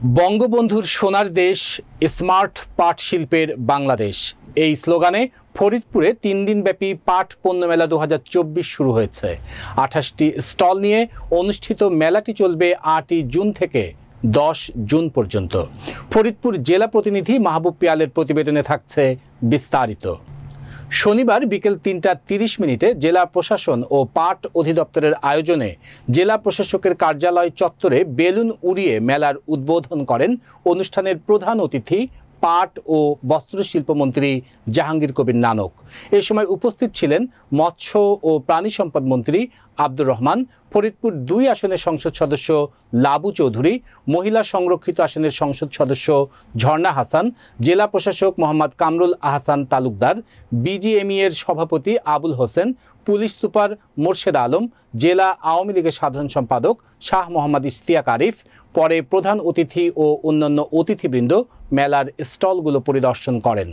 বঙ্গবন্ধুর সোনার দেশ, স্মার্ট পাট শিল্পের বাংলাদেশ, এই স্লোগানে ফরিদপুরে 3 দিনব্যাপী পাট পণ্য মেলা 2024 শুরু হয়েছে। 28টি স্টল নিয়ে অনুষ্ঠিত মেলাটি চলবে 8 জুন থেকে 10 জুন পর্যন্ত। ফরিদপুর জেলা প্রতিনিধি মাহবুব পিয়ালের প্রতিবেদনে থাকছে বিস্তারিত। শনিবার বিকেল 3টা 30 জেলা প্রশাসন ও পাট অধিদপ্তরের আয়োজনে জেলা প্রশাসকের কার্যালয় চত্বরে বেলুন উড়িয়ে মেলার উদ্বোধন করেন অনুষ্ঠানের প্রধান অতিথি পাট ও বস্ত্রশিল্পমন্ত্রী জাহাঙ্গীর কবির নানক। এ সময় উপস্থিত ছিলেন মৎস্য ও প্রাণী সম্পদ মন্ত্রী আব্দুর রহমান, ফরিদপুর 2 আসনের সংসদ সদস্য লাবু চৌধুরী, মহিলা সংরক্ষিত আসনের সংসদ সদস্য ঝর্ণা হাসান, জেলা প্রশাসক মোহাম্মদ কামরুল আহসান তালুকদার, বিজিএমই এর সভাপতি আবুল হোসেন, পুলিশ সুপার মোর্শেদ আলম, জেলা আওয়ামী লীগের সাধারণ সম্পাদক শাহ মোহাম্মদ ইশতিয়াক আরিফ। পরে প্রধান অতিথি ও অন্যান্য অতিথিবৃন্দ মেলার স্টলগুলো পরিদর্শন করেন।